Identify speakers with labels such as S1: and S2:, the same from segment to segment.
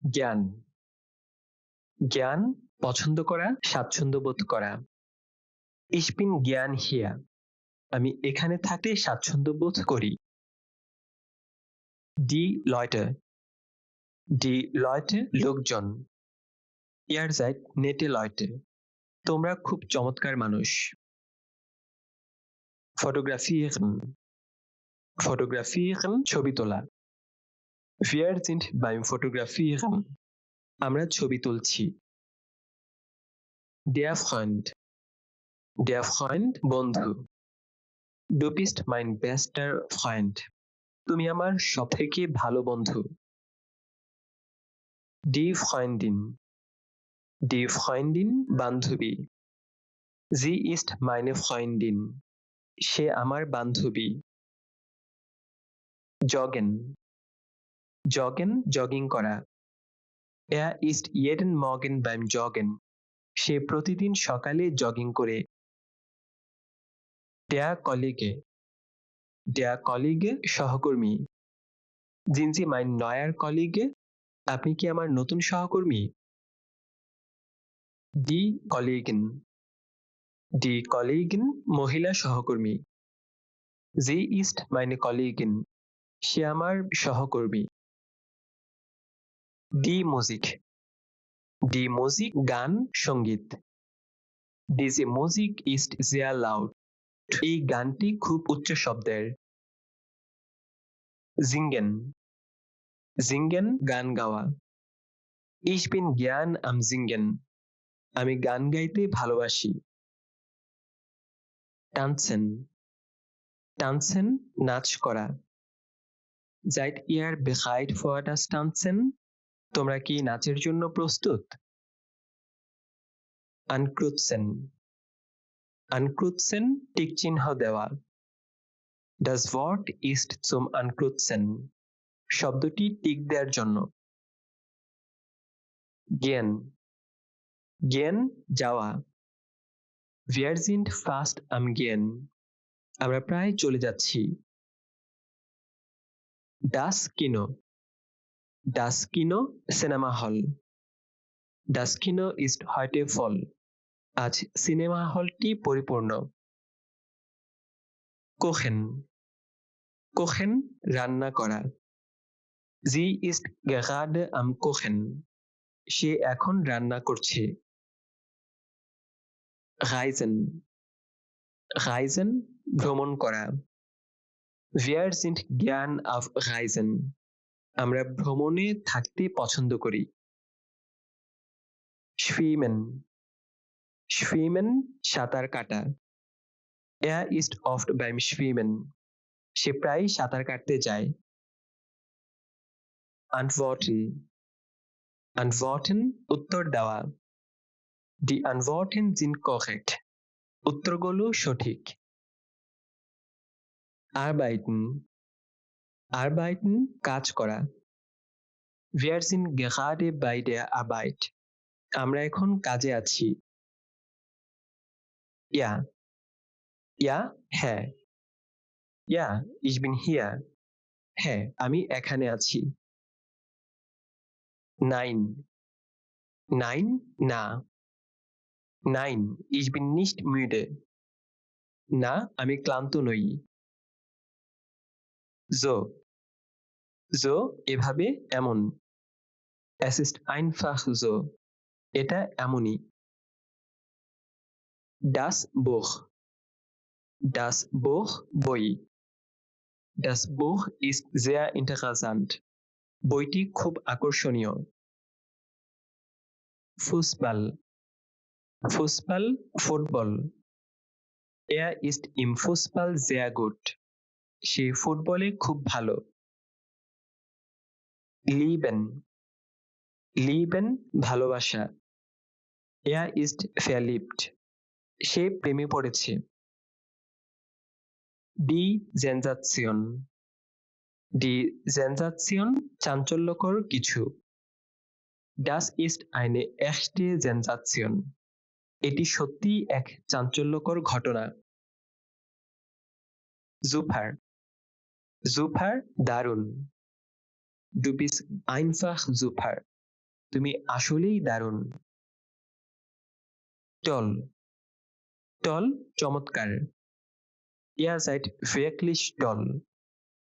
S1: জ্ঞান জ্ঞান পছন্দ করা, স্বাচ্ছন্দ্য বোধ করা। Ich bin gern hier. আমি এখানে থাকতে স্বাচ্ছন্দ্য বোধ করি। Die Leute লোকজন। Ihr seid nette Leute. তোমরা খুব চমৎকার মানুষ। fotografieren ছবি তোলা। Wir sind beim Fotografieren. আমরা ছবি তুলছি। Der Freund বন্ধু। Du bist mein bester Freund. তুমি আমার সবথেকে ভালো বন্ধু। Die Freundin বান্ধবী। Sie ist meine Freundin. সে আমার বান্ধবী। জগিং করা। Er ist jeden Morgen beim Joggen. সে প্রতিদিন সকালে জগিং করে। Der Kollege সহকর্মী। Sind Sie mein neuer Kollege? আপনি কি আমার নতুন সহকর্মী? Die Kollegin মহিলা সহকর্মী। Sie ist meine Kollegin. সে আমার সহকর্মী। Die Musik গান সঙ্গীত। Diese Musik ist sehr laut. এই গানটি খুব উচ্চ শব্দের। Singen গান গাওয়া। Ich bin gern am Singen. আমি গান গাইতে ভালোবাসি। Tanzen নাচ করা। Seid ihr bereit für das Tanzen? তোমরা কি নাচের জন্য প্রস্তুত? Ankreuzen টিক চিহ্ন দেওয়া। Das Wort ist zum Ankreuzen. শব্দটি টিক দেওয়ার জন্য। Gehen যাওয়া। Wir sind fast am Gehen. আমরা প্রায় চলে যাচ্ছি। Das Kino cinema hall. Das Kino ist heute voll. আজ সিনেমা হলটি পরিপূর্ণ। Kochen রান্না করা। Sie ist gerade am Kochen. সে এখন রান্না করছে। Reisen ভ্রমণ করা। Wir sind gern auf Reisen. আমরা ভ্রমণে থাকতে পছন্দ করি। Schwimmen সাঁতার কাটা। Er ist oft beim Schwimmen. সে প্রায় সাঁতার কাটতে যায়। Antworten উত্তর দেওয়া। Die Antworten sind korrekt. উত্তরগুলো সঠিক। Arbeiten কাজ করা। Wir sind gerade bei der Arbeit. আমরা এখন কাজে আছি। Ja, হ্যাঁ। Ja, ich bin hier. হ্যাঁ, আমি এখানে আছি। Nein, না। Nein, ich bin nicht müde. না, আমি ক্লান্ত নই। So এভাবে এমন। Es ist einfach so. এটা এমনই। Das Buch বই। Das Buch ist sehr interessant. বইটি খুব আকর্ষণীয়। Fußball football. Er ist im Fußball sehr gut. সে ফুটবলে খুব ভালো। Lieben ভালোবাসা। Er ist verliebt. সে প্রেমে পড়েছে। Die Sensation চাঞ্চল্যকর কিছু। Das ist eine echte Sensation. এটি সত্যিই এক চাঞ্চল্যকর ঘটনা। Super দারুণ। Du bist einfach super. তুমি আসলেই দারুণ। টল টল চমৎকার। Ihr seid wirklich toll.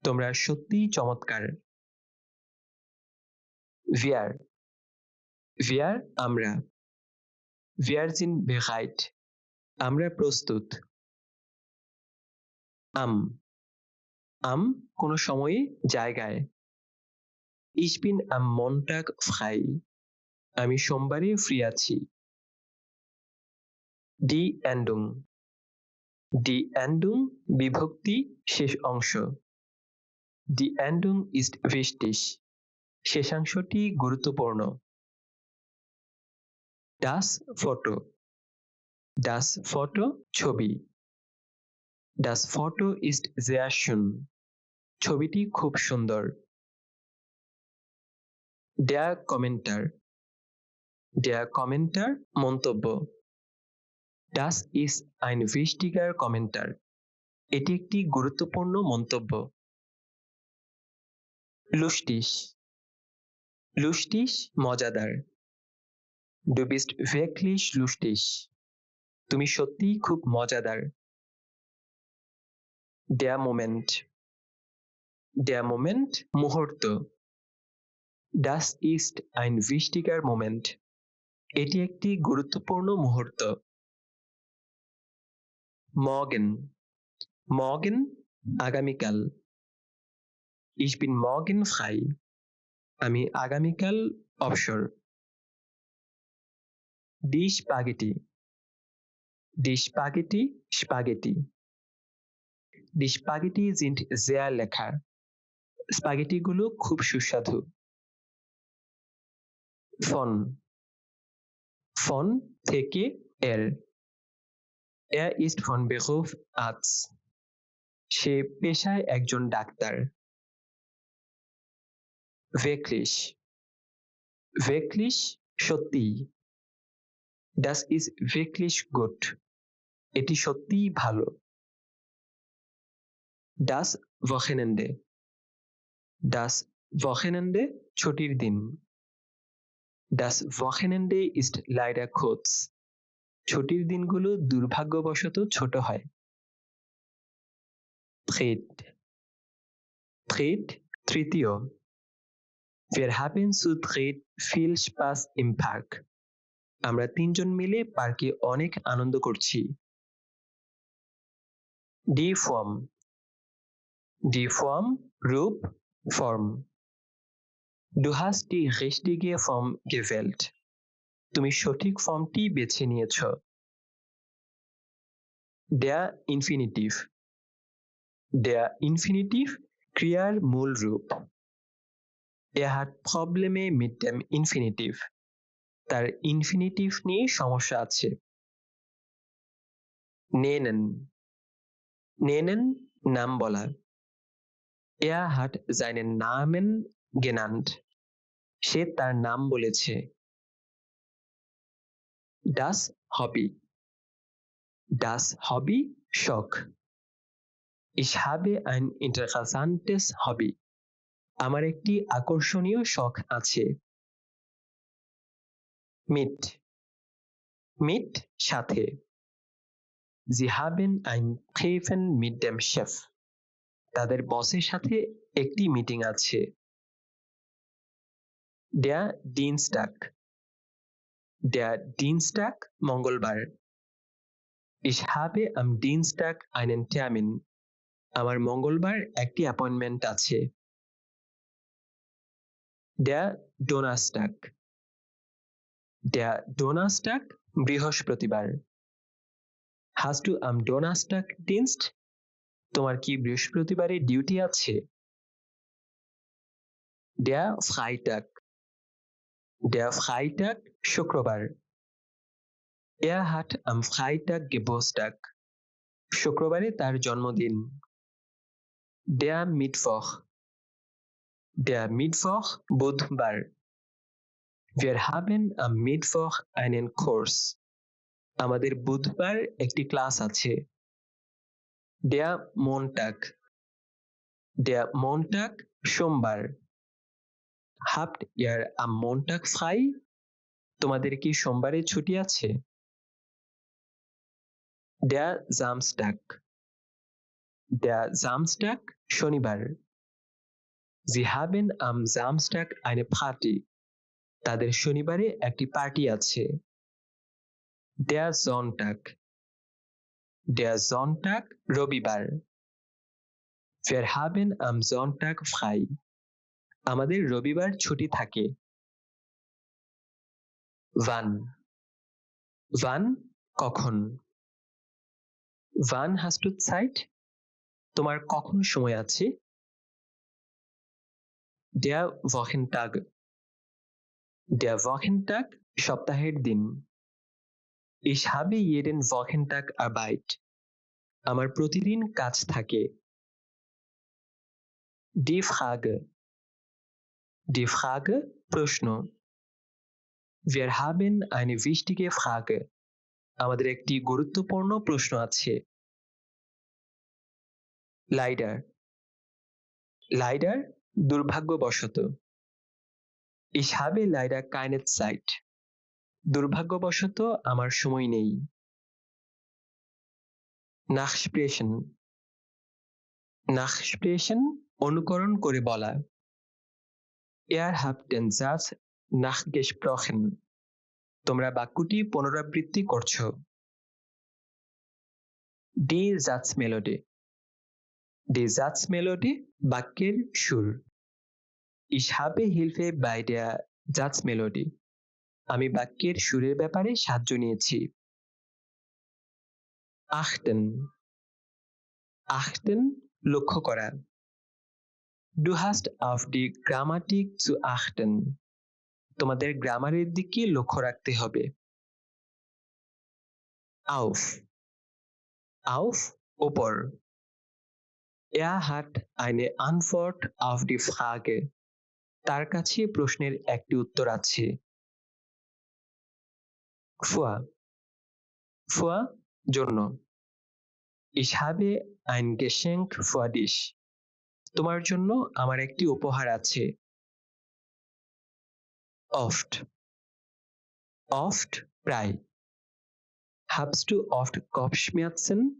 S1: তোমরা সত্যিই চমৎকার। Wir wir আমরা। Wir sind bereit. আমরা প্রস্তুত। am কোনো সময়ে জায়গায়। Ich bin am Montag frei. আমি সোমবারে ফ্রি আছি। Die Endung বিভক্তি শেষ অংশ। Die Endung ist wichtig. শেষাংশটি গুরুত্বপূর্ণ। Das Foto ছবি। Das Foto ist sehr schön. ছবিটি খুব সুন্দর। Der Kommentar মন্তব্য। Das ist ein wichtiger Kommentar. এটি একটি গুরুত্বপূর্ণ মন্তব্য। Lustig মজাদার। Du bist wirklich lustig. তুমি সত্যিই খুব মজাদার। Der Moment মুহূর্ত। Das ist ein wichtiger Moment. এটি একটি গুরুত্বপূর্ণ মুহূর্ত। Morgen আগামীকাল। Ich bin morgen frei. আমি আগামীকাল অবসর। Die Spaghetti Die Spaghetti sind sehr lecker. স্পাগেটিগুলো খুব সুস্বাদু। Von থেকে এর। Er ist von Beruf Arzt. সে পেশায় একজন ডাক্তার। Wirklich সত্যি। Das ist wirklich gut. এটি সত্যিই ভালো। Das Wochenende ছুটির দিন। Das Wochenende ist leider kurz. ছুটির দিনগুলো দুর্ভাগ্যবশত ছোট হয়। Dritt তৃতীয়। Wir haben zu dritt viel Spaß im Park. আমরা তিনজন মিলে পার্কে অনেক আনন্দ করছি। Die Form রূপ form. Du hast die richtige Form gewählt. তুমি সঠিক ফর্মটি বেছে নিয়েছ। Der Infinitiv ক্রিয়ার মূল রূপ। Er hat Probleme mit dem Infinitiv. তার ইনফিনিটিভ নিয়ে সমস্যা আছে। Nennen নাম বলা। Er hat seinen Namen genannt. সে তার নাম বলেছে। Das Hobby শখ। Ich habe ein interessantes Hobby. আমার একটি আকর্ষণীয় শখ আছে। Mit সাথে। Sie haben ein Treffen mit dem Chef. তাদের বসের সাথে একটি মিটিং আছে। Der Dienstag মঙ্গলবার। Ich habe am Dienstag einen Termin. আমার মঙ্গলবার একটি অ্যাপয়েন্টমেন্ট আছে। Der Donnerstag বৃহস্পতিবার। Hast du am Donnerstag Dienst? তোমার কি বৃহস্পতিবারে ডিউটি আছে? Der Freitag শুক্রবার। Er hat am Freitag Geburtstag. শুক্রবারে তার জন্মদিন। Der Mittwoch বুধবার। Wir haben am Mittwoch einen Kurs. আমাদের বুধবার একটি ক্লাস আছে। Der Montag সোমবার। Habt ihr am Montag frei? তোমাদের কি সোমবারে ছুটি আছে? Der Samstag. Der Samstag, শনিবার। Sie haben am Samstag eine Party. তাদের শনিবারে একটি পার্টি আছে। Der Sonntag. Der Sonntag, রবিবার। Wir haben am Sonntag frei. আমাদের রবিবার ছুটি থাকে। Wann. Wann, কখন। Wann hast du Zeit? তোমার কখন সময় আছে? Der Wochentag. Der Wochentag, সপ্তাহের দিন। Ich habe jeden Wochentag Arbeit. আমার প্রতিদিন কাজ থাকে। Die Frage. Die Frage, প্রশ্ন। Wir haben eine wichtige Frage. আমাদের একটি গুরুত্বপূর্ণ প্রশ্ন আছে। Leider. Leider, দুর্ভাগ্যবশত। Ich habe leider keine Zeit. দুর্ভাগ্যবশত আমার সময় নেই। Nachsprechen. Nachsprechen, অনুকরণ করে বলা। Ihr habt den Satz nachgesprochen. তোমরা বাক্যটি পুনরাবৃত্তি করছো। Die Satzmelodie. Die Satzmelodie, বাক্যের সুর। Ich habe Hilfe bei der Satzmelodie. আমি বাক্যের সুরের ব্যাপারে সাহায্য নিয়েছি। Achten. Achten, লক্ষ্য করা। Du hast auf die Grammatik zu achten. তোমাদের গ্রামারের দিকে লক্ষ্য রাখতে হবে। Auf. Auf, ওপর। Er hat eine Antwort auf die Frage. তার কাছে প্রশ্নের একটি উত্তর আছে। Vor. Vor, জন্য। Ich habe ein Geschenk für dich. তোমার জন্য আমার একটি উপহার আছে। Oft. Oft, প্রায়। Habst du oft Kopfschmerzen?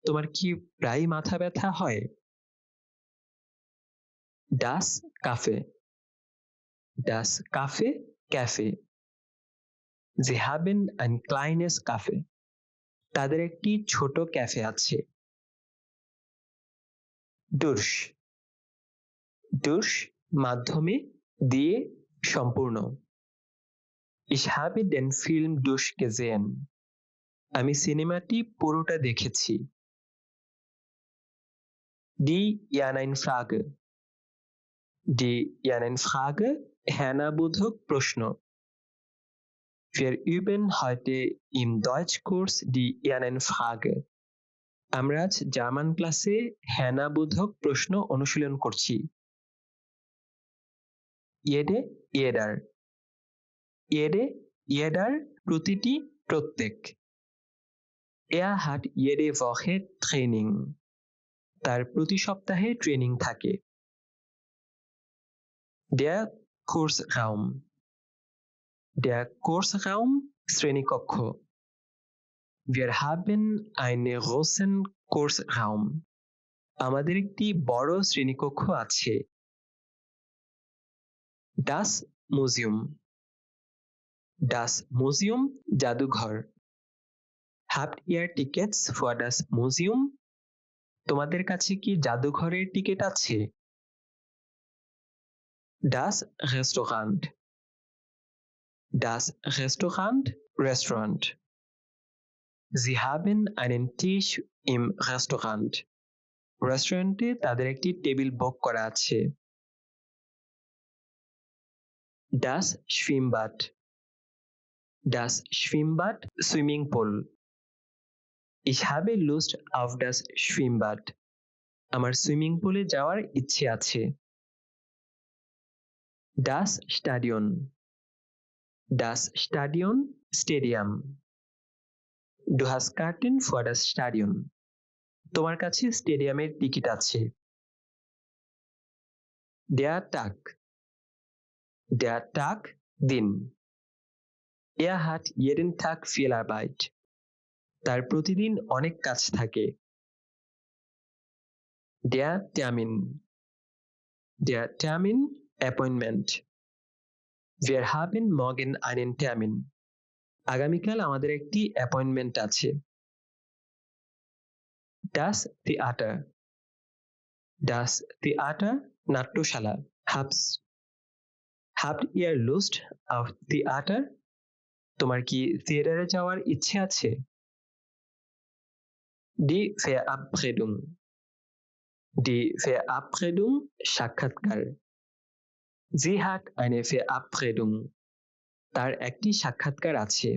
S1: তোমার কি প্রায় মাথা ব্যথা হয়? Das Café. Das Café, cafe. Sie haben ein kleines Café. তাদের একটি ছোট ক্যাফে আছে। Durch. Durch, মাধ্যমে, দিয়ে, সম্পূর্ণ। Ich habe den Film durchgesehen. আমি সিনেমাটি পুরোটা দেখেছি। Die Ja-Nein-Frage. Die Ja-Nein-Frage, হ্যাঁ-না-বোধক প্রশ্ন। Wir üben heute im Deutschkurs die Ja-Nein-Frage. আমরা আজ জার্মান ক্লাসে হ্যাঁ-না-বোধক প্রশ্ন অনুশীলন করছি। Jede, jeder. Jede, jeder, প্রতিটি, প্রত্যেক। Er hat jede Woche Training. তার প্রতি সপ্তাহে ট্রেনিং থাকে। Der Kursraum. Der Kursraum, শ্রেণীকক্ষ। Wir haben einen großen Kursraum. আমাদের একটি বড় শ্রেণীকক্ষ আছে। Das Museum. Das Museum, জাদুঘর। Habt ihr Tickets für das Museum? তোমাদের কাছে কি জাদুঘরের টিকিট আছে? Das Restaurant. Das Restaurant, Restaurant. Sie haben einen Tisch im Restaurant. রেস্টুরেন্টে তাদের একটি টেবিল বুক করা আছে। Das Schwimmbad. Das Schwimmbad, swimming pool. Ich habe Lust auf das Schwimmbad. আমার সুইমিং পুলে যাওয়ার ইচ্ছে আছে। Das Stadion. Das Stadion, stadium. Du hast Karten für das Stadion. তোমার কাছে স্টেডিয়ামের টিকিট আছে। Der Tag. Der Tag, দিন। Er hat jeden Tag viel Arbeit. তার প্রতিদিন অনেক কাজ থাকে। Der Termin. Der Termin, Appointment. Wir haben morgen einen Termin. আগামীকাল আমাদের একটি অ্যাপয়েন্টমেন্ট আছে। Das Theater. Das Theater, নাট্যশালা। Habt ihr Lust auf Theater? তোমার কি থিয়েটারে যাওয়ার ইচ্ছে আছে? Die Verabredung. Die Verabredung, সাক্ষাৎকার। Sie hat eine Verabredung. তার একটি সাক্ষাৎকার আছে।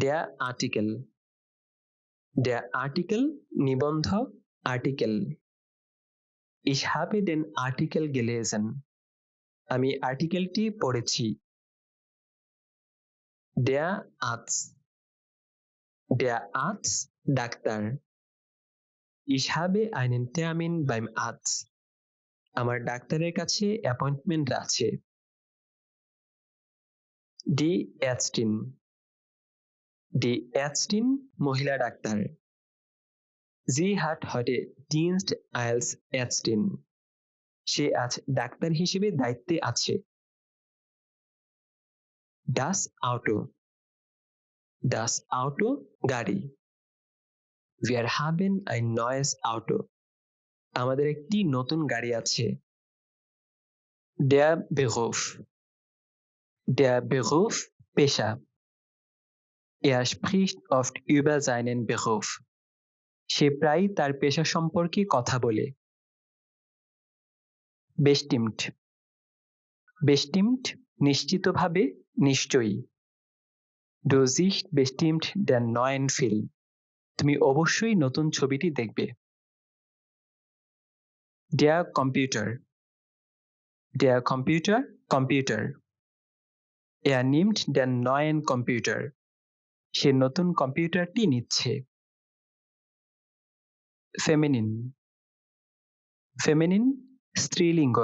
S1: Der Artikel. Der Artikel, নিবন্ধ, article. Ich habe den Artikel gelesen. আমি আর্টিকেলটি পড়েছি। Der Arzt. Der Arzt, doctor. Ich habe einen Termin beim Arzt. আমার ডাক্তারের কাছে অ্যাপয়েন্টমেন্ট আছে। Die Ärztin. Die Ärztin, মহিলা doctor. Sie hat heute Dienst als Ärztin. সে আজ doctor হিসেবে দায়িত্বে আছে। Das Auto. Das Auto, গাড়ি। Wir haben ein neues Auto. আমাদের একটি নতুন গাড়ি আছে। Der Beruf. Der Beruf, পেশা। Er spricht oft über seinen Beruf. সে প্রায়ই তার পেশা সম্পর্কে কথা বলে। Bestimmt. Bestimmt, নিশ্চিতভাবে, নিশ্চয়ই। Du siehst bestimmt den neuen Film. তুমি অবশ্যই নতুন ছবিটি দেখবে। Der Computer. Der Computer, computer. Er nimmt den neuen Computer. সে নতুন কম্পিউটারটি নিচ্ছে। Feminin. Feminin, স্ত্রীলিঙ্গ।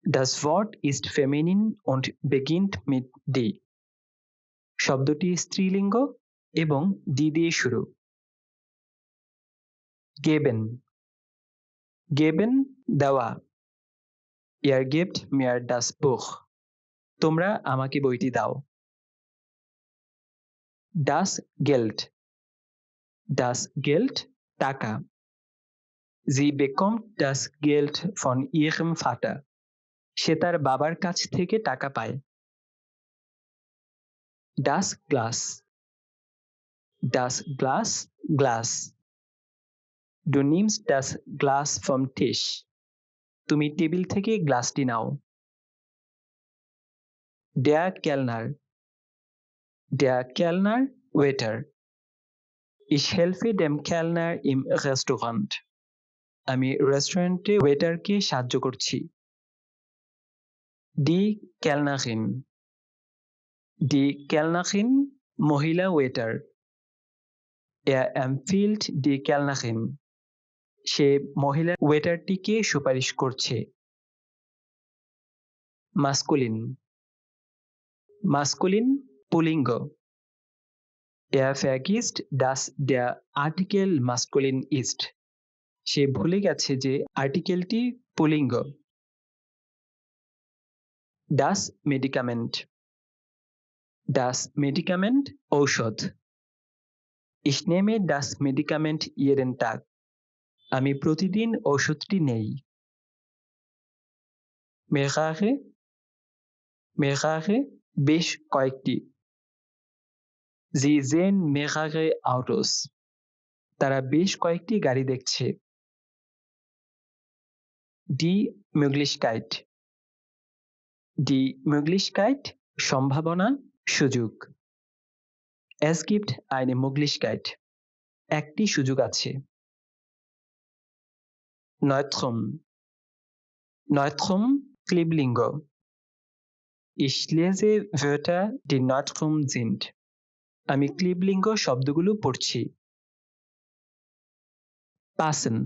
S1: Das Wort ist feminin und beginnt mit die. শব্দটি স্ত্রীলিঙ্গ এবং দি দিয়ে শুরু। Geben. Geben, দেওয়া। Ihr gebt mir das Buch. তোমরা আমাকে বইটি দাও। Das Geld. Das Geld, টাকা। Sie bekommt das Geld von ihrem Vater. সে তার বাবার কাছ থেকে টাকা পায়। Das Glas. Das Glas, glass. Du nimmst das Glas vom Tisch. তুমি টেবিল থেকে গ্লাসটি নাও। Der Kellner. Der Kellner, waiter. Ich helfe dem Kellner im Restaurant. আমি রেস্টুরেন্টে ওয়েটারকে সাহায্য করছি। Die Kellnerin. Die Kellnerin, মহিলা waiter. Er empfiehlt die Kellnerin. সে মহিলা ওয়েটারটিকে সুপারিশ করছে। Maskulin. Maskulin, পুল্লিঙ্গ। Er vergisst, dass der Artikel maskulin ist. সে ভুলে গেছে যে আর্টিকেলটি পুল্লিঙ্গ। Das Medikament. Das Medikament, ঔষধ। Ich nehme das Medikament jeden Tag. আমি প্রতিদিন ঔষধটি নেই। Mehrere. Mehrere, বেশ কয়েকটি। Sie sehen mehrere Autos. তারা বেশ কয়েকটি গাড়ি দেখছে। Die Möglichkeit. Die Möglichkeit, সম্ভাবনা, সুযোগ। Es gibt eine Möglichkeit. একটি সুযোগ আছে। Neutrum. Neutrum, ক্লিবলিঙ্গ। Ich lese Wörter, die neutrum sind. আমি ক্লিবলিঙ্গ শব্দগুলো পড়ছি। Passen.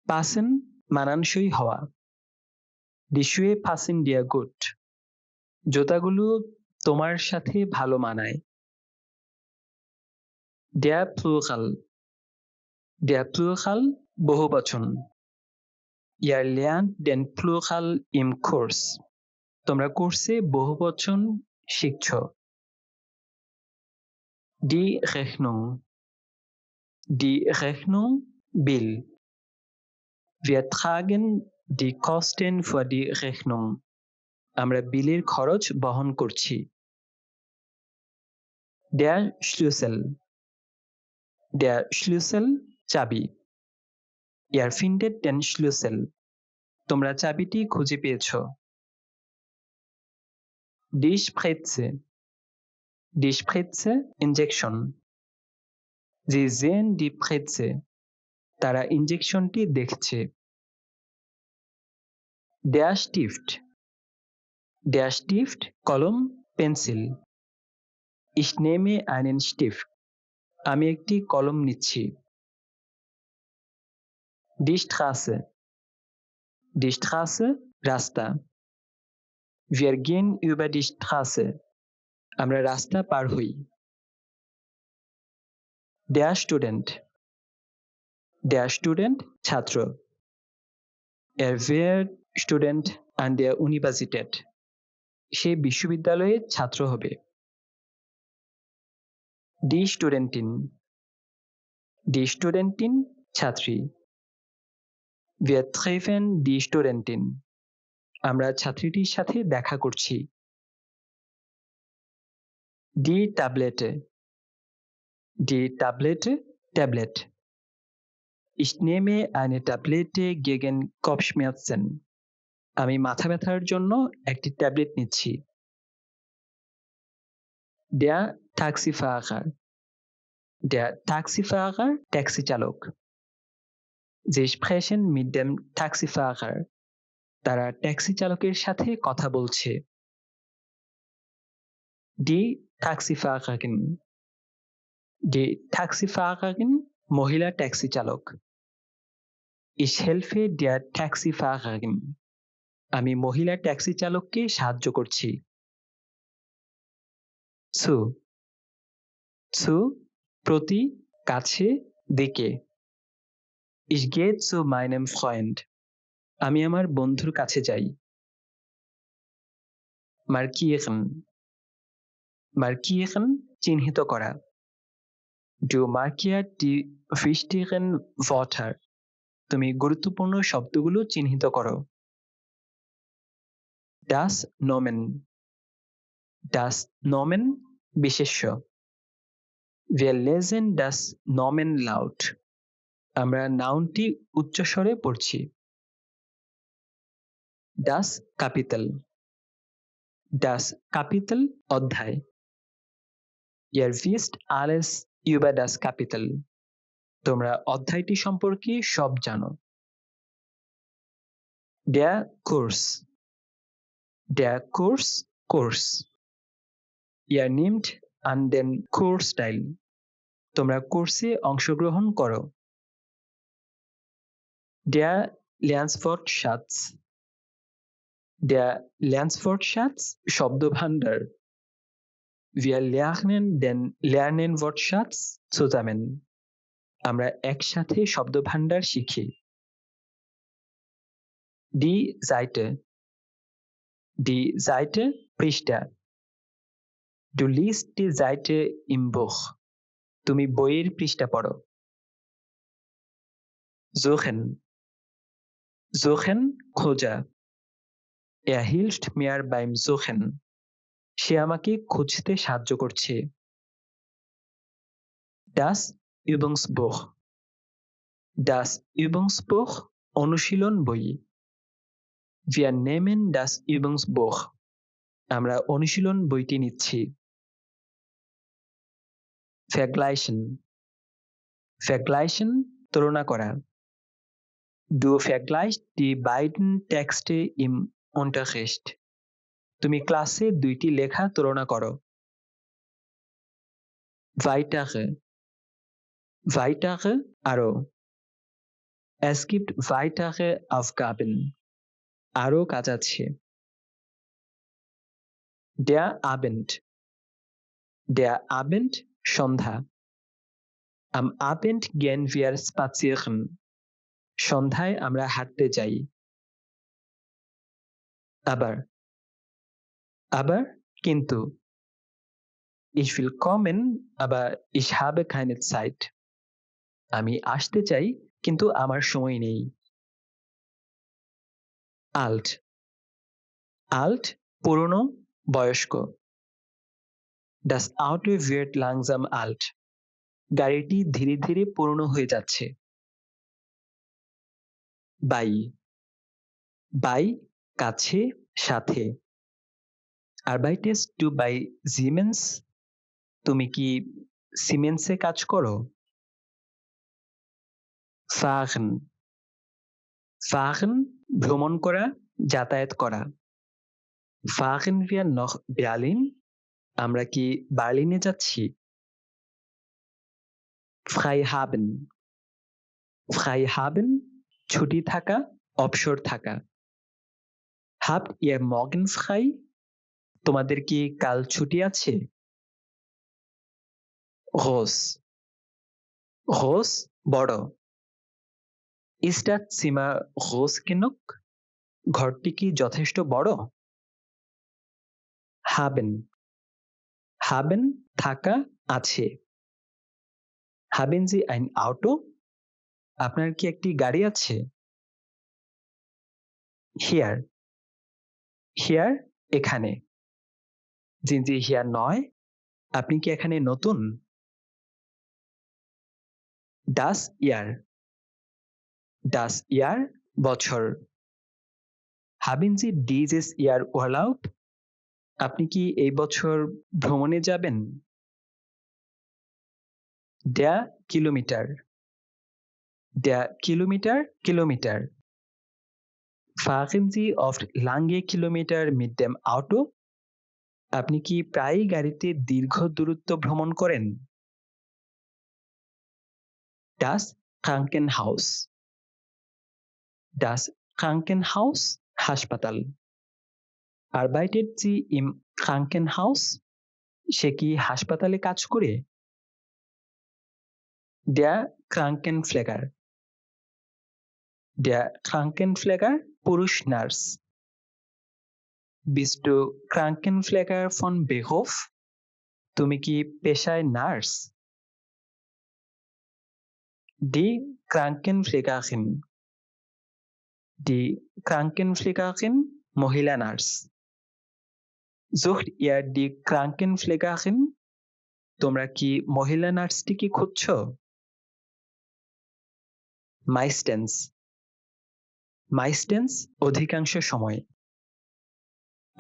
S1: Passen, মানানসই হওয়া। Die Schuhe passen dir gut. জুতাগুলো তোমার সাথে ভালো মানায়। Der Plural. Der Plural বহুবচন। Ihr lernt den Plural im Kurs. তোমরা কোর্সে বহুবচন শিখছো। Die Rechnung. Die Rechnung Bill. Wir tragen die Kosten für die Rechnung. আমরা বিলের খরচ বহন করছি। Der Schlüssel. Der Schlüssel চাবি। Ihr findet den Schlüssel. তোমরা চাবিটি খুঁজে পেয়েছো। Die Spritze. Die Spritze Injection. Sie sehen die Spritze. তারা ইনজেকশনটি দেখছে। Der Stift. Der Stift কলম pencil. Ich nehme einen Stift. আমি একটি কলম নিচ্ছি। Die Straße. Die Straße রাস্তা। Wir gehen über die Straße. আমরা রাস্তা পার হই। Der Student. Der Student ছাত্র। Er wird Student an der Universität. সে বিশ্ববিদ্যালয়ে ছাত্র হবে। Die Studentin. Die Studentin ছাত্রী। Wir treffen die Studentin. আমরা ছাত্রীটির সাথে দেখা করছি। Die Tablette. Die Tablette Tablet. Ich nehme eine Tablette gegen Kopfschmerzen. আমি মাথা ব্যথার জন্য একটি ট্যাবলেট নিচ্ছি। Der Taxifahrer. Der Taxifahrer taxi চালক। Sie sprechen mit dem Taxifahrer. তারা ট্যাক্সি চালকের সাথে কথা বলছে। Die Taxifahrerin. Die Taxifahrerin মহিলা ট্যাক্সি চালক। Ich helfe der Taxifahrerin. আমি মহিলা ট্যাক্সি চালককে সাহায্য করছি। Zu. Zu প্রতি, কাছে, দিকে। Ich gehe zu meinem Freund. আমি আমার বন্ধুর কাছে যাই। Markieren. Markieren চিহ্নিত করা। Du markierst die wichtigen Wörter. তুমি গুরুত্বপূর্ণ শব্দগুলো চিহ্নিত করো। Das Nomen. Das Nomen বিশেষ্য। Wir lesen das Nomen laut. আমরা নাউনটি উচ্চস্বরে পড়ছি। Das Kapitel. Das Kapitel অধ্যায়। Ihr wisst alles über das Kapitel. তোমরা অধ্যায়টি সম্পর্কে সব জানো। Der Kurs. Der Kurs Kurs. Ihr nehmt an den Kurs teil. তোমরা কোর্সে অংশগ্রহণ করো। Der Lernwortschatz. Der Lernwortschatz শব্দভাণ্ডার। Wir lernen den Lernwortschatz zusammen. আমরা একসাথে শব্দভাণ্ডার শিখি। Die Seite. Die Seite পৃষ্ঠা। Du liest die Seite im Buch. তুমি বইয়ের পৃষ্ঠা পড়ো। Suchen. Suchen খোঁজা। Er hilft mir beim Suchen. সে আমাকে খুঁজতে সাহায্য করছে। Das Übungsbuch. Das Übungsbuch অনুশীলন বই। Wir nehmen das Übungsbuch. আমরা অনুশীলন বইটি নিচ্ছি। Vergleichen. Vergleichen তুলনা করা। Du vergleichst die beiden Texte im Unterricht. তুমি ক্লাসে দুইটি লেখা তুলনা করো। Weitere. Weitere আরো। Es gibt weitere Aufgaben. আরো কাজ আছে। Der Abend. Der Abend Sandhya. Am Abend gehen wir spazieren. সন্ধ্যায় আমরা হাঁটতে যাই। aber কিন্তু Ich will kommen, aber ich habe keine Zeit. আমি আসতে চাই কিন্তু আমার সময় নেই। alt alt পুরনো, বয়স্ক। Das Auto wird langsam alt. গাড়িটি ধীরে ধীরে পুরনো হয়ে যাচ্ছে। bei bei কাছে, সাথে। Arbeitest du bei Siemens? তুমি কি সিমেন্সে কাজ করো? fahren fahren ভ্রমণ করা, যাতায়াত করা। fahren wir nach Berlin? আমরা কি বার্লিনে যাচ্ছি? frei haben ছুটি থাকা, অবসর থাকা। habt ihr morgen frei? তোমাদের কি কাল ছুটি আছে? groß বড়। ist das Zimmer groß genug? ঘরটি কি যথেষ্ট বড়? haben থাকা, আছে। haben Sie ein Auto? আপনার কি একটি গাড়ি আছে? here এখানে। sind Sie hier neu? আপনি কি এখানে নতুন? das Jahr বছর। haben Sie dieses Jahr Urlaub? আপনি কি এই বছর ভ্রমণে যাবেন? der Kilometer fahren Sie oft lange Kilometer mit dem Auto? আপনি কি প্রায়ই গাড়িতে দীর্ঘ দূরত্ব ভ্রমণ করেন? das Krankenhaus হাসপাতাল। arbeitet sie im Krankenhaus? সে কি হাসপাতালে কাজ করে? der Krankenpfleger পুরুষ nurse. bist du Krankenpfleger von Beruf? তুমি কি পেশায় নার্স? die Krankenpflegerin মহিলা nurse. sucht ihr die Krankenpflegerin? তোমরা কি মহিলা নার্সটিকে খুঁজছো? meistens অধিকাংশ সময়।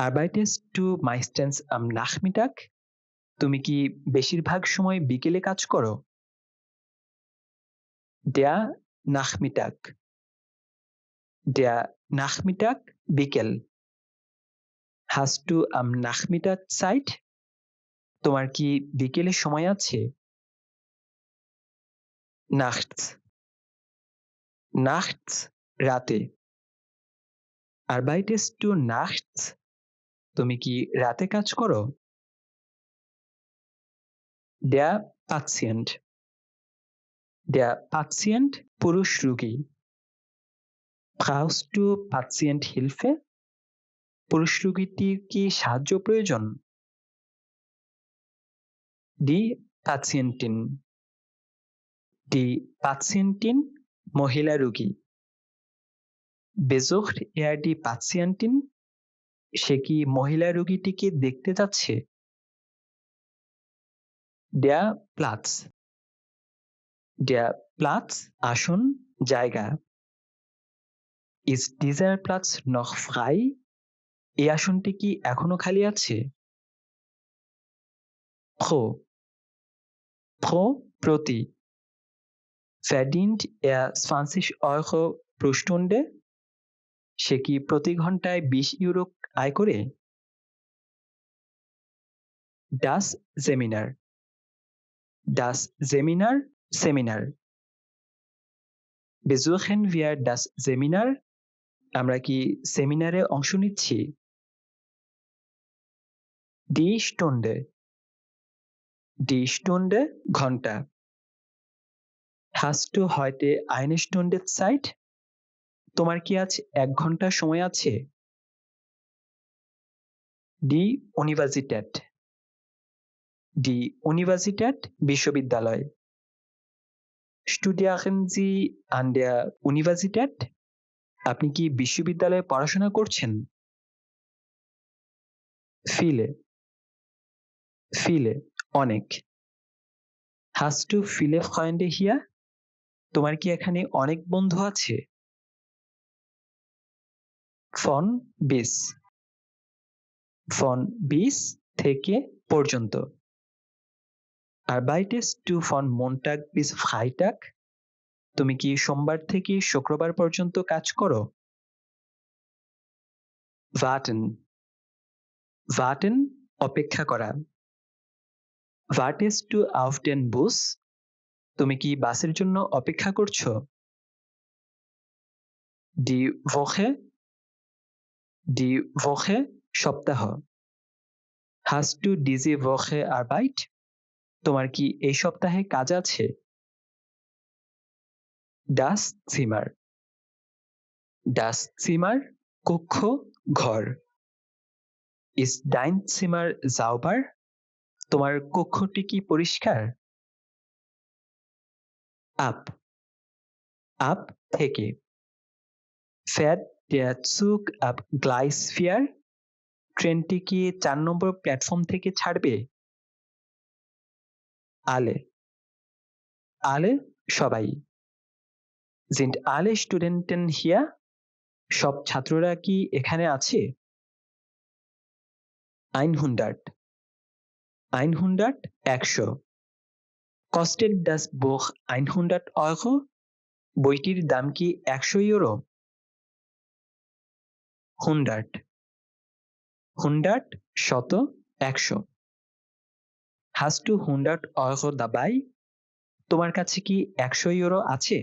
S1: arbeitest du meistens am Nachmittag? তুমি কি বেশিরভাগ সময় বিকেলে কাজ করো? der Nachmittag বিকেল। hast du am Nachmittag Zeit? তোমার কি বিকেলে সময় আছে? nachts রাতে। arbeitest du nachts? তুমি কি রাতে কাজ করো? der Patient পুরুষ রোগী। brauchst du Patienthilfe? পুরুষ রোগীটির কি সাহায্য প্রয়োজন? die Patientin মহিলা রোগী। besucht er die Patientin? সে কি মহিলা রোগীটিকে দেখতে যাচ্ছে? der Platz আসন, জায়গা। ist dieser Platz noch frei? এই আসনটি কি এখনো খালি আছে? pro প্রতি। verdient er 20 Euro pro Stunde? সে কি প্রতি ঘন্টায় 20 ইউরো আয় করে? das Seminar seminar. besuchen wir das Seminar? আমরা কি সেমিনারে অংশ নিচ্ছি? Die Stunde. Die Stunde ঘন্টা। Hast du heute eine Stunde Zeit? তোমার কি আজ ১ ঘন্টা সময় আছে? Die Universität. Die Universität বিশ্ববিদ্যালয়। Studieren Sie an der Universität? আপনি কি বিশ্ববিদ্যালয়ে পড়াশোনা করছেন? Viele. Viele অনেক। Hast du viele Freunde hier? তোমার কি এখানে অনেক বন্ধু আছে? Von bis. Von bis থেকে পর্যন্ত। Arbeitest du von Montag bis Freitag? তুমি কি সোমবার থেকে শুক্রবার পর্যন্ত কাজ করো? Warten. Warten অপেক্ষা করা। Wartest du auf den Bus? তুমি কি বাসের জন্য অপেক্ষা করছো? Die Woche. Die Woche সপ্তাহ। Hast du diese Woche Arbeit? তোমার কি এই সপ্তাহে কাজ আছে? Das Zimmer. Das Zimmer কক্ষ, ঘর। Ist dein Zimmer sauber? তোমার কক্ষটি কি পরিষ্কার? Ab. Ab থেকে। Fährt der Zug ab Gleis 4? ট্রেনটি কি ৪ নম্বর প্ল্যাটফর্ম থেকে ছাড়বে? Alle. Alle সবাই। Sind alle Studenten hier? সব ছাত্ররা কি এখানে আছে? 100. 100 100। Kostet das Buch 100 Euro? বইটির দাম কি 100 ইউরো? 100. 100 শত 100। Hast du 100 Euro dabei? তোমার কাছে কি 100 ইউরো আছে?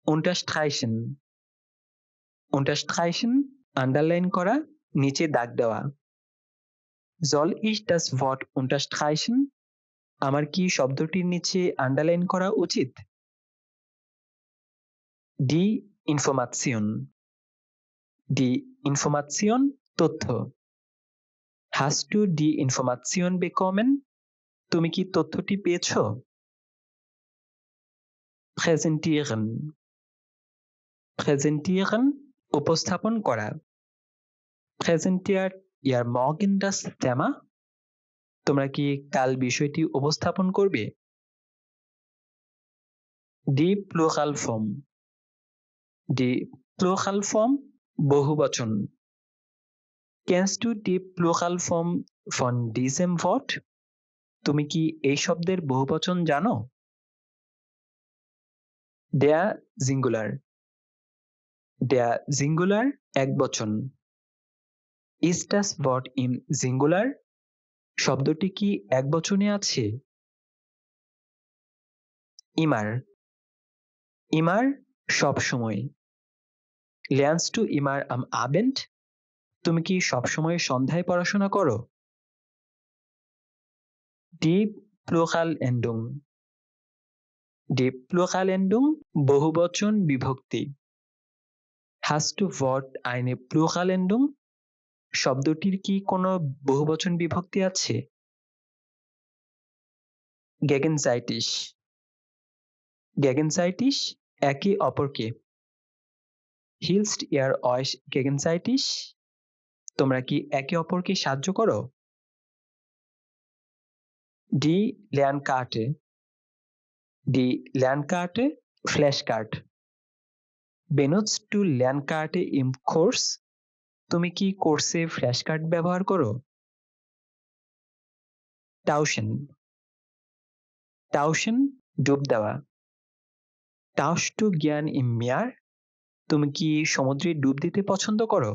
S1: Unterstreichen. Unterstreichen আন্ডারলাইন করা, নিচে দাগ দেওয়া। Soll ich das Wort unterstreichen? আমার কি শব্দটির নিচে আন্ডারলাইন করা উচিত? Die Information. Die Information তথ্য। Hast du die Information bekommen? তুমি কি তথ্যটি পেয়েছো? Präsentieren. Präsentieren উপস্থাপন করা। Präsentiert ihr morgen das Thema? তোমরা কি কাল বিষয়টি উপস্থাপন করবে? Die Pluralform. Die Pluralform বহুবচন। Kennst du die Pluralform von diesem Wort? তুমি কি এই শব্দের বহুবচন জানো? Der Singular. Der Singular একবচন। Ist das Wort im Singular? শব্দটি কি একবচনে আছে? Immer. Immer সবসময়। Lernst du immer am Abend? তুমি কি সবসময় সন্ধ্যায় পড়াশোনা করো? Die Pluralendung. Die Pluralendung বহুবচন বিভক্তি। Hast du Wort eine Pluralendung? শব্দটির কি কোনো বহুবচন বিভক্তি আছে? Gegenseitig. Gegenseitig একে অপরকে। Hilft ihr euch gegenseitig? তোমরা কি একে অপরকে সাহায্য করো? Die Lernkarte. Die Lernkarte Flashcard. Benutzt du Lernkarte im Kurs? তুমি কি কোর্সে ফ্ল্যাশকার্ড ব্যবহার করো? Tauschen. Tauschen ডুব দেওয়া। Tauschst du gern im Meer? তুমি কি সমুদ্রে ডুব দিতে পছন্দ করো?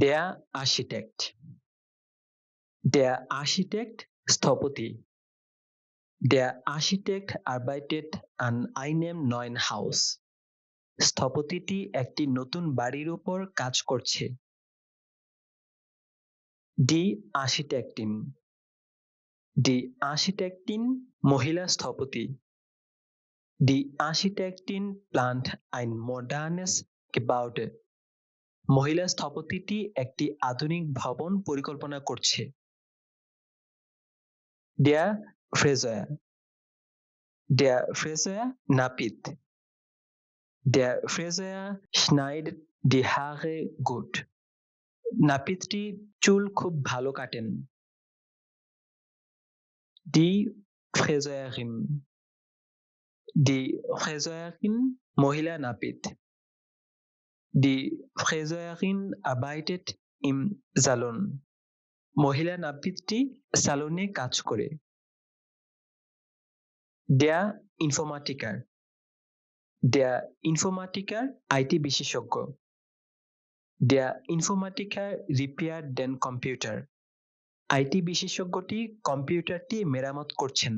S1: Der Architekt. Der Architekt স্থপতি। Der Architekt arbeitet an einem neuen Haus. স্থপতিটি একটি নতুন বাড়ির উপর কাজ করছে। Die Architektin. Die Architektin মহিলা স্থপতি। Die Architektin plant ein modernes Gebäude. মহিলা স্থপতিটি একটি আধুনিক ভবন পরিকল্পনা করছে। Der Friseur. Der Friseur নাপিত। Der Friseur schneidet die Haare gut. নাপিতটি চুল খুব ভালো কাটেন। Die Friseurin. Die Friseurin মহিলা নাপিত। Die Friseurin arbeitet im Salon. মহিলা নাপিতটি সালনে কাজ করে। Der Informatiker. Der Informatiker IT বিশেষজ্ঞ। Der Informatiker repaired den Computer. IT বিশেষজ্ঞটি কম্পিউটারটি মেরামত করছেন।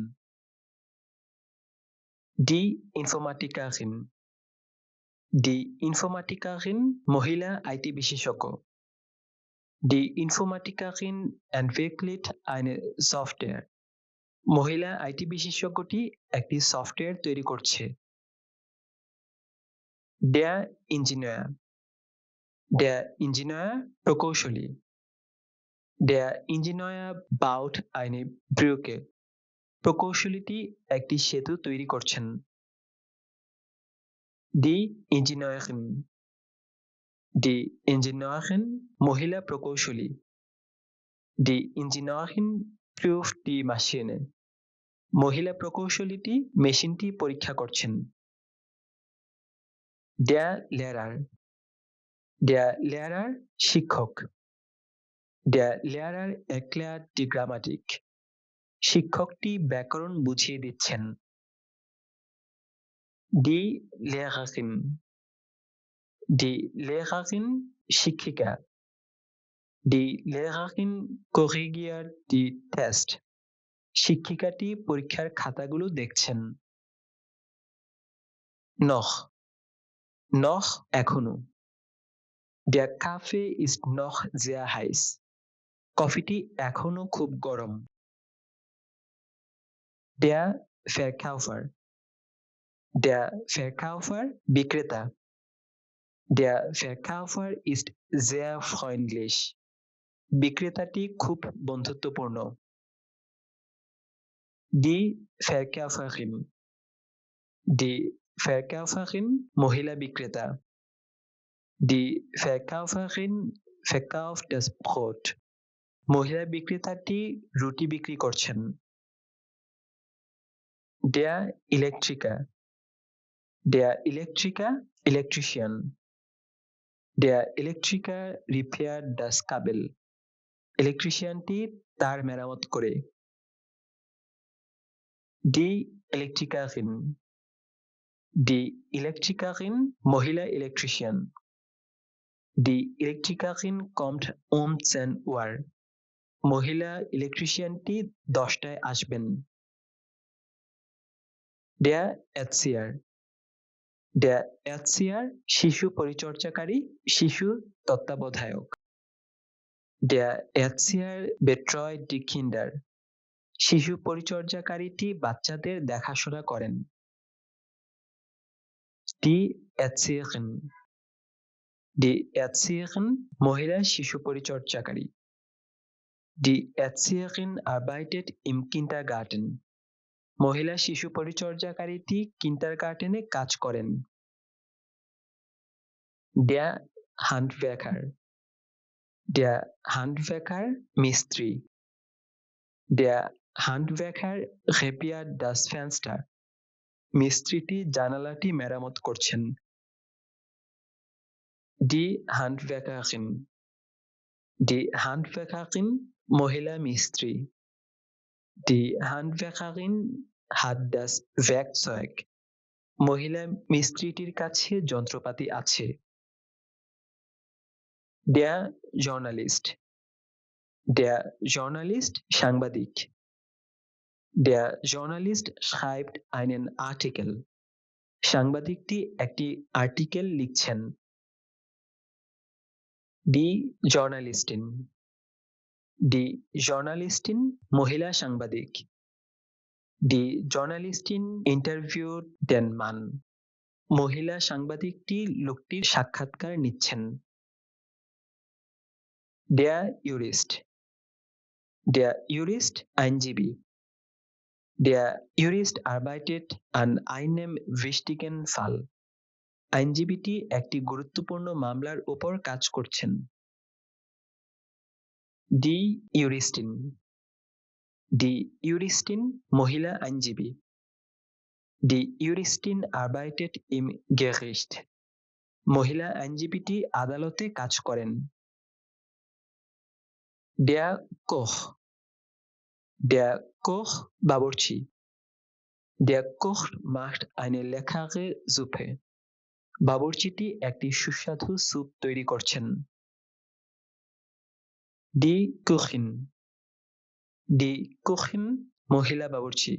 S1: Die Informatikerin. Die Informatikerin মহিলা IT বিশেষজ্ঞ। Die Informatikerin entwickelt eine Software. মহিলা IT বিশেষজ্ঞটি একটি সফটওয়্যার তৈরি করছে। Der Ingenieur. Der Ingenieur প্রকৌশলী। Der Ingenieur baut eine Brücke. প্রকৌশলীটি একটি সেতু তৈরি করছেন। Die Ingenieurin. Die Ingenieurin মহিলা প্রকৌশলী। Die Ingenieurin prüft die Maschine. মহিলা প্রকৌশলীটি মেশিনটি পরীক্ষা করছেন। Der Lehrer. Der Lehrer শিক্ষক। Der Lehrer erklärt die Grammatik. শিক্ষকটি ব্যাকরণ বুঝিয়ে দিচ্ছেন। Die Lehrerin. Die Lehrerin শিক্ষিকা। Die Lehrerin korrigiert die Test. শিক্ষিকাটি পরীক্ষার খাতাগুলো দেখছেন। Noch. Noch এখনো। Der Kaffee ist noch sehr heiß. কফিটি এখনো খুব গরম। Der Verkäufer. Der Verkäufer বিক্রেতা। Der Verkäufer ist sehr freundlich. বিক্রেতাটি খুব বন্ধুত্বপূর্ণ। Die Verkäuferin. Die Verkäuferin মহিলা বিক্রেতা। Die Verkäuferin verkauft das Brot. মহিলা বিক্রেতাটি রুটি বিক্রি করছেন। Der Elektriker. Der Elektriker Electrician. Der Elektriker repairt das Kabel. ইলেকট্রিশিয়ানটি তার মেরামত করে। Die Elektrikerin. Die Elektrikerin মহিলা electrician. Die Elektrikerin kommt um 10 Uhr. মহিলা ইলেকট্রিশিয়ানটি 10টায় আসবেন। Der Erzieher. Der Erzieher শিশু পরিচর্যাকারী, শিশু তত্ত্বাবধায়ক। Der Erzieher betreut die Kinder. শিশু পরিচর্যাকারীটি বাচ্চাদের দেখাশোনা করেন। Die Erzieherin. Die Erzieherin মহিলা শিশু পরিচর্যাকারী। Die Erzieherin arbeitet im Kindergarten. মহিলা শিশু পরিচর্যাকারীটি কিন্ডারগার্টেনে কাজ করেন। Der Handwerker. Der Handwerker মিস্ত্রি। Der Handwerker repaiert das Fenster. মিস্ত্রিটি জানালাটি মেরামত করছেন। Die Handwerkerin. Die Handwerkerin মহিলা মিস্ত্রি। Die Handwerkerin hat das Werkzeug. মহিলা মিস্ত্রিটির কাছে যন্ত্রপাতি আছে। Der Journalist. Der Journalist সাংবাদিক। Der Journalist schreibt einen Artikel. সাংবাদিকটি একটি আর্টিকেল লিখছেন। ডি জার্নালিস্টিন। ডি জার্নালিস্টিন মহিলা সাংবাদিক। ডি জার্নালিস্টিন ইন্টারভিউড দেন মান। মহিলা সাংবাদিকটি লোকটির সাক্ষাৎকার নিচ্ছেন। Der Jurist. Der Jurist আইনজীবী। Der Jurist arbeitet an einem wichtigen Fall. আইনজীবীটি একটি গুরুত্বপূর্ণ মামলার উপর কাজ করছেন। Die Juristin. Die Juristin মহিলা আইনজীবী। Die Juristin arbeitet im Gericht. মহিলা আইনজীবীটি আদালতে কাজ করেন। Der Koch. Der Koch বাবুর্চি। Der Koch macht eine leckere Suppe. বাবুর্চিটি একটি সুস্বাদু স্যুপ তৈরি করছেন। Die Köchin. Die Köchin মহিলা বাবুর্চি।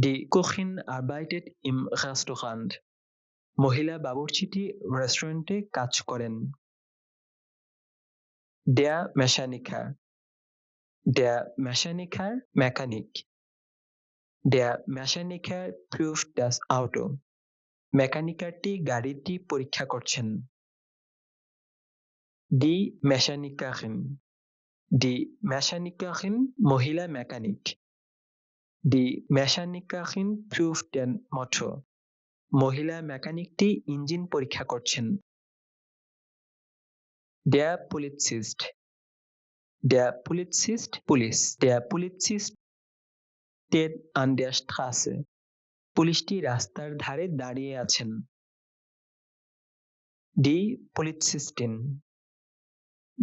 S1: Die Köchin arbeitet im Restaurant. মহিলা বাবুর্চিটি রেস্টুরেন্টে কাজ করেন। Der Mechaniker. Der Mechaniker mechanic. Der Mechaniker prüft das Auto. মেকানিকারটি গাড়িটি পরীক্ষা করছেন। Die Mechanikerin. Die Mechanikerin মহিলা mechanic. Die Mechanikerin prüft den Motor. মহিলা মেকানিকটি ইঞ্জিন পরীক্ষা করছেন। Der Polizist. Der Polizist police. Der Polizist steht an der Straße. পুলিশটি রাস্তার ধারে দাঁড়িয়ে আছেন। Die Polizistin.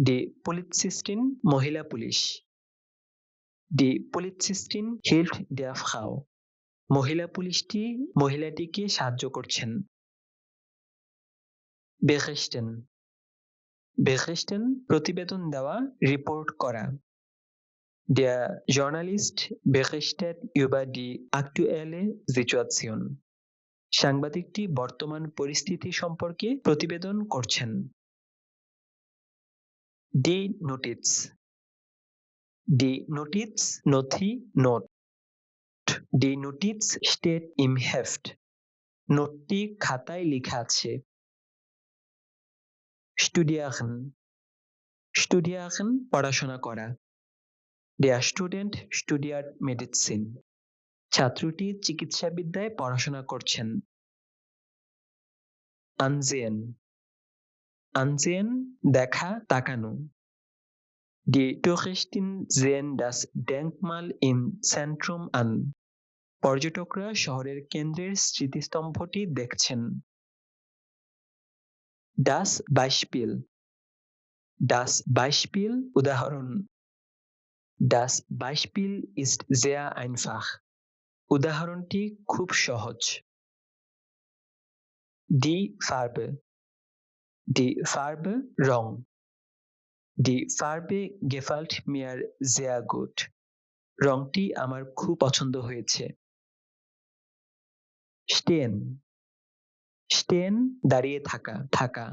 S1: Die Polizistin মহিলা police. Die Polizistin hilft der Frau. মহিলা পুলিশটি মহিলাটিকে সাহায্য করছেন। Berichten. Berichten প্রতিবেদন দেওয়া, রিপোর্ট করা। Der Journalist berichtet über die aktuelle Situation. সাংবাদিকটি বর্তমান পরিস্থিতি সম্পর্কে প্রতিবেদন করছেন। Die Notiz. Die Notiz নথি, note. Die Notiz steht im Heft. নোটটি খাতায় লেখা আছে। Studieren. Studieren পড়াশোনা করা। Der Student studiert Medizin. ছাত্রটি চিকিৎসাবিদ্যায় পড়াশোনা করছেন। Ansehen. Ansehen দেখা, তাকানো। Die Touristen sehen das Denkmal im Zentrum an. পর্যটকরা শহরের কেন্দ্রের স্মৃতিস্তম্ভটি দেখছেন। Das Beispiel. Das Beispiel উদাহরণ। Das Beispiel ist sehr einfach. উদাহরণটি খুব সহজ। Die Farbe. Die Farbe রং। Die Farbe gefällt mir sehr gut. রংটি আমার খুব পছন্দ হয়েছে। Stehen. Stehen দাঁড়িয়ে থাকা, থাকা।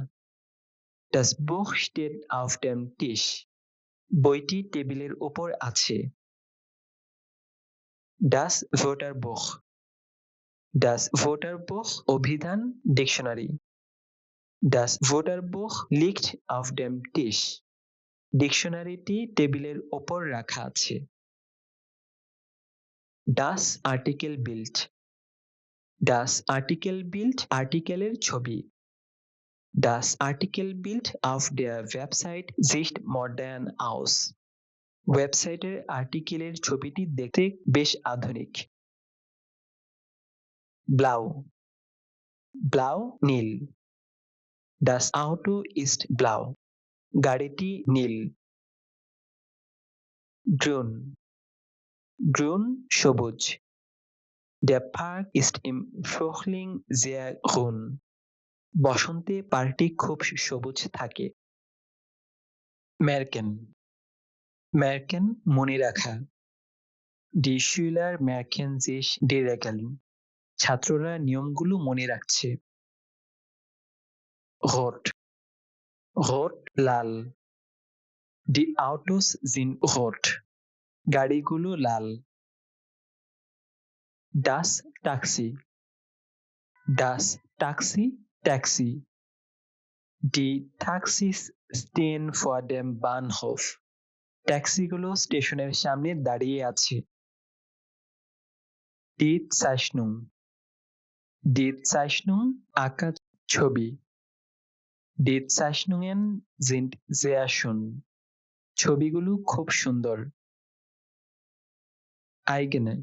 S1: Das Buch steht auf dem Tisch. বইটি টেবিলের উপর আছে। Das Wörterbuch. Das Wörterbuch অভিধান, dictionary. Das Wörterbuch liegt auf dem Tisch. ডিকশনারিটি টেবিলের উপর রাখা আছে। Das Artikelbild. Das Artikelbild আর্টিকেলের ছবি। Das Artikelbild auf der Website sieht modern aus. ওয়েবসাইটের আর্টিকেলের ছবিটি দেখতে বেশ আধুনিক। Blau. Blau নীল। Das Auto ist blau. গাড়িটি নীল। Grün. Grün সবুজ। Der Park ist im Frühling sehr grün. বসন্তে পার্কটি খুব সবুজ থাকে। Merken. Merken মনে রাখা। Die Schüler merken sich die Regeln. ছাত্ররা নিয়মগুলো মনে রাখছে। রোড, রোড লাল। Die Autos sind rot. গাড়িগুলো লাল। Das Taxi, das Taxi, Taxi. Die Taxis stehen vor dem Bahnhof. ট্যাক্সিগুলো স্টেশনের সামনে দাঁড়িয়ে আছে। Die Zeichnung, die Zeichnung আঁকা ছবি। Die Zeichnungen sind sehr schön. ছবিগুলো খুব সুন্দর। Eigene,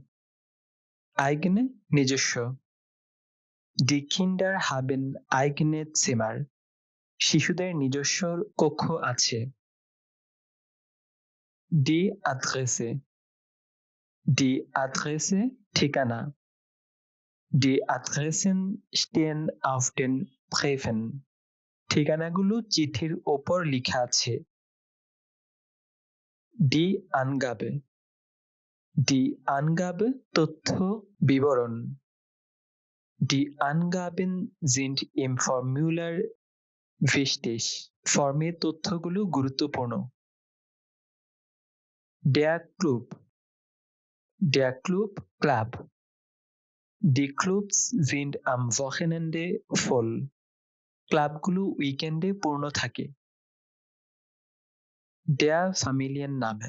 S1: eigene নিজস্ব। Die Kinder haben eigene Zimmer. শিশুদের নিজস্ব কক্ষ আছে। Die Adresse, die Adresse ঠিকানা। Die Adressen stehen auf den Briefen. ঠিকানাগুলো চিঠির ওপর লেখা আছে। Die Angabe, die Angabe তথ্য বিবরণ। Die Angaben sind im Formular wichtig. ফর্মে তথ্যগুলো গুরুত্বপূর্ণ। Der Club, der Club Club. Die Clubs sind am Wochenende voll. ক্লাবগুলো উইকেন্ডে পূর্ণ থাকে। Der Familienname,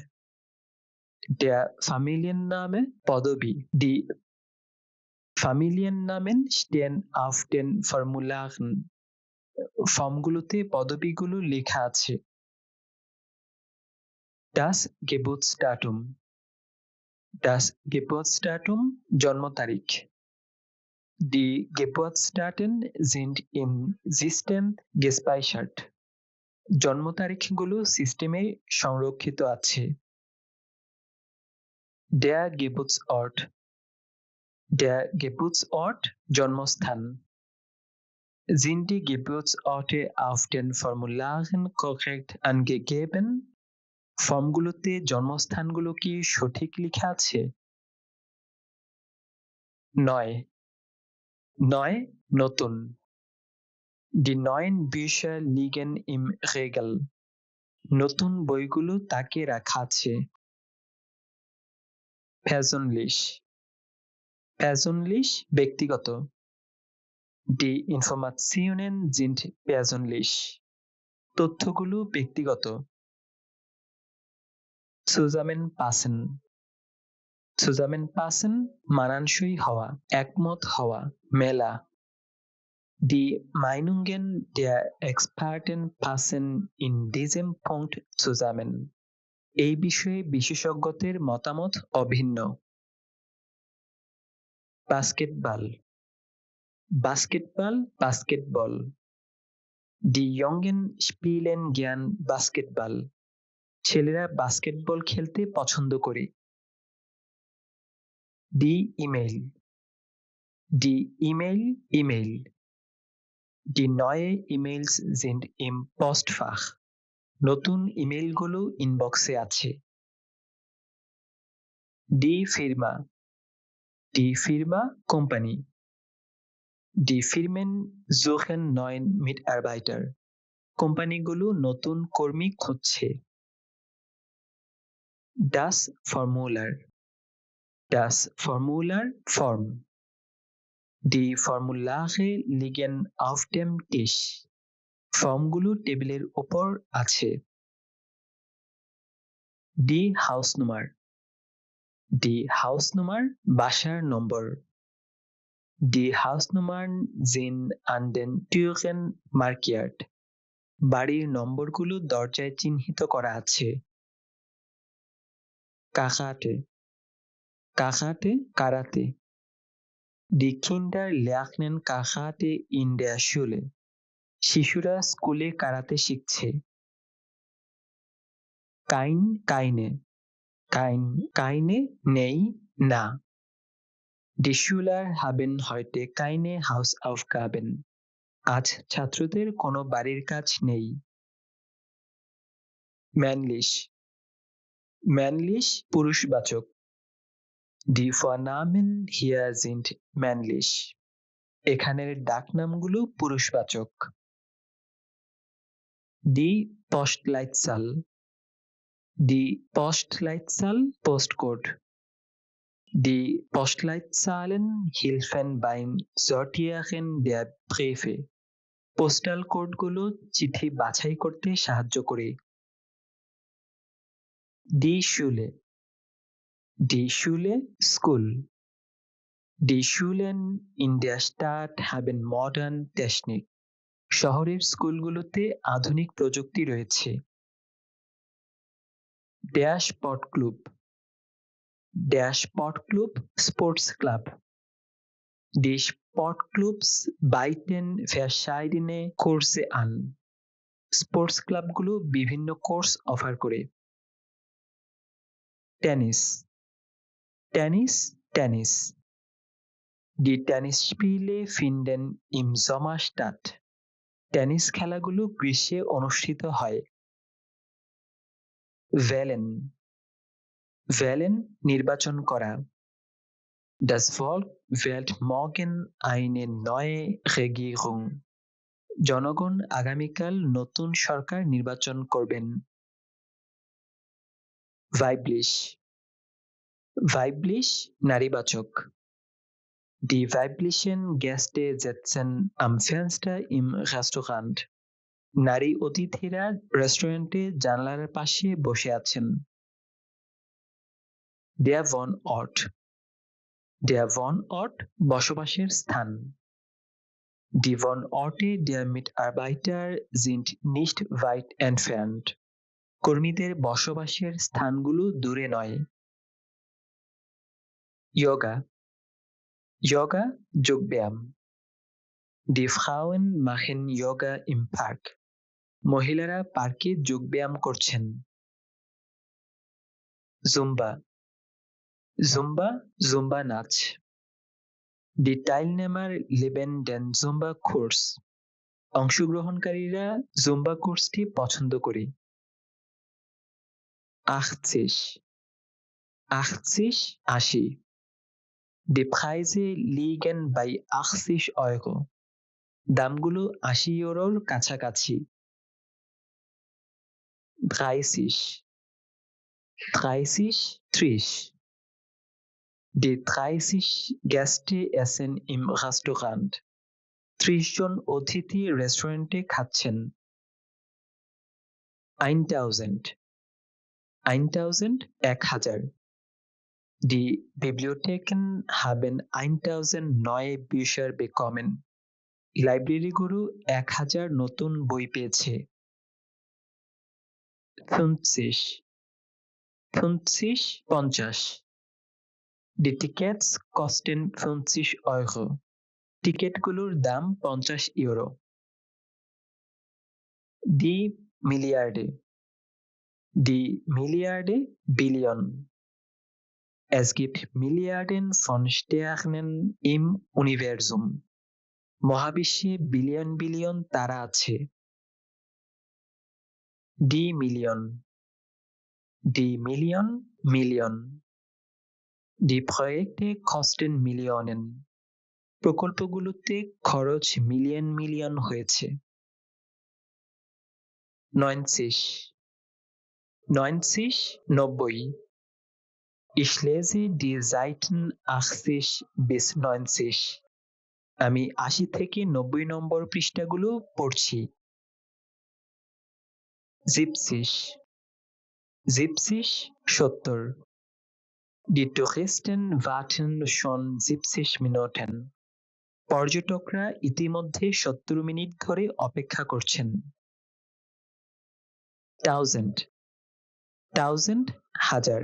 S1: der Familienname পদবী। Die Familiennamen stehen auf den Formularen. ফর্মগুলোতে পদবীগুলো লেখা আছে। Das Geburtsdatum, das Geburtsdatum জন্ম তারিখ। Die Geburtsdaten sind im System gespeichert. জন্ম তারিখগুলো সিস্টেমে সংরক্ষিত আছে। Der Geburtsort, der Geburtsort জন্মস্থান। Sind die Geburtsorte auf den Formularen korrekt angegeben? ফর্মগুলোতে জন্মস্থানগুলো কি সঠিক লেখা আছে? নয়, নয় নতুন। Die neuen Bücher liegen im Regal. নতুন বইগুলো তাকে রাখা আছে। Persönlich, persönlich ব্যক্তিগত। Die Informationen sind persönlich. তথ্যগুলো ব্যক্তিগত। Zusammenpassen, zusammenpassen মানানসই হওয়া, একমত হওয়া, মেলা। Die Meinungen der Experten passen in diesem Punkt zusammen. এই বিষয়ে বিশেষজ্ঞদের মতামত অভিন্ন। Basketball, Basketball, Basketball. Die Jungen spielen gern Basketball. ছেলেরা বাস্কেটবল খেলতে পছন্দ করে। Die E-Mail, die E-Mail, E-Mail. Die neue E-Mails sind im Postfach. নতুন ইমেইলগুলো ইনবক্সে আছে। Die Firma, die Firma company. Die Firmen suchen neuen Mitarbeiter. কোম্পানিগুলো নতুন কর্মী খুঁজছে। Das Formular, das Formular Form. Die Formulare liegen auf dem Tisch. ফর্মগুলো টেবিলের উপর আছে। Die Hausnummer, die Hausnummer বাসার নম্বর। Die Hausnummern sind an den Türen markiert. বাড়ির নম্বরগুলো দরজায় চিহ্নিত করা আছে। Karate, Karate karate. Die Kinder lernen Karate in der Schule. শিশুরা স্কুলে কারাতে শিখছে। Kein, keine, kein, keine নেই, না। Die Schüler haben heute keine Hausaufgaben. আজ ছাত্রদের কোনো বাড়ির কাজ নেই। Männlich, männlich পুরুষবাচক। Die Vornamen hier sind männlich. এখানের ডাকনামগুলো পুরুষবাচক। Die Postleitzahl. Die Postleitzahl Postcode. Die Postleitzahlen helfen beim Sortieren der Briefe. Postal কোডগুলো চিঠি বাছাই করতে সাহায্য করে। Die Schule. Die Schule School. Die Schulen in der Stadt haben modern Technik. শহরের স্কুলগুলোতে আধুনিক প্রযুক্তি রয়েছে। Der Sportclub. Der Sportclub Sports Club. Die Sportclubs bieten verschiedene Kurse an. Sports ক্লাবগুলো বিভিন্ন কোর্স অফার করে। Tennis. Tennis tennis. Die Tennisspiele finden im Sommer statt. Tennis খেলাগুলো গ্রীষ্মে অনুষ্ঠিত হয়। Wählen. Wählen নির্বাচন করা। Das Volk wählt morgen eine neue Regierung. জনগণ আগামীকাল নতুন সরকার নির্বাচন করবেন। Weiblich. Weiblich নারীবাচক। Die weiblichen Gäste sitzen am Fenster im Restaurant. নারী অতিথিরা রেস্টুরেন্টে জানালার পাশে বসে আছেন। Der Wohnort. Der Wohnort বসবাসের স্থান। Die Wohnorte der Mitarbeiter sind nicht weit entfernt. কর্মীদের বসবাসের স্থানগুলো দূরে নয়। Yoga. Yoga যোগব্যায়াম। Die Frauen machen Yoga im Park. মহিলারা পার্কে যোগব্যায়াম করছেন। Zumba. Zumba জুম্বা নাচ। Die Teilnehmer lieben den Zumba-Kurs. অংশগ্রহণকারীরা জুম্বা কোর্সটি পছন্দ করে। 80. 80 Die Preise liegen bei 80 Euro. দামগুলো 80 ইউরোর কাছাকাছি। 30. 30 Die 30 Gäste essen im Restaurant. 30 জন অতিথি রেস্টুরেন্টে খাচ্ছেন। 1000. 1000 Die Bibliotheken haben 1000 neue Bücher bekommen. লাইব্রেরিগুলো 1000 নতুন বই পেয়েছে। 50. Die Tickets kosten 50 Euro. টিকিটগুলোর দাম 50 euro. Die Milliarde. Die Milliarde Billion. Es gibt Milliarden von Sternen im Universum. মহাবিশ্বে বিলিয়ন বিলিয়ন তারা আছে। Die Million. Die Million Million. Die Projekte kosten Millionen. প্রকল্পগুলোতে খরচ million million হয়েছে। 90. Ich lese die Seiten 80 bis 90. আমি 80 থেকে 90 নম্বর পৃষ্ঠাগুলো পড়ছি। 70. Die Touristen warten schon 70 Minuten. পর্যটকরা ইতিমধ্যে 70 মিনিট ধরে অপেক্ষা করছেন। 1000 হাজার।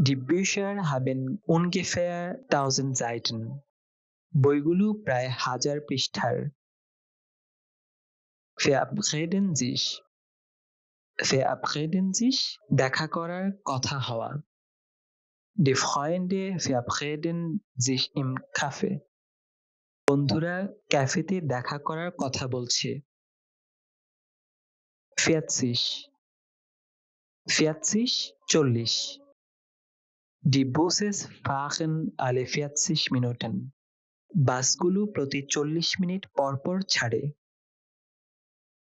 S1: Die Bücher haben ungefähr 1000 Seiten. বইগুলো প্রায় 1000 পৃষ্ঠার। Verabreden sich দেখা করার কথা হওয়া। Die Freunde verabreden sich im Café. বন্ধুরা ক্যাফেতে দেখা করার কথা বলছে। 40. 40 40 Die Buses fahren alle 40 Minuten. বাসগুলো প্রতি 40 মিনিট পর পর ছাড়ে।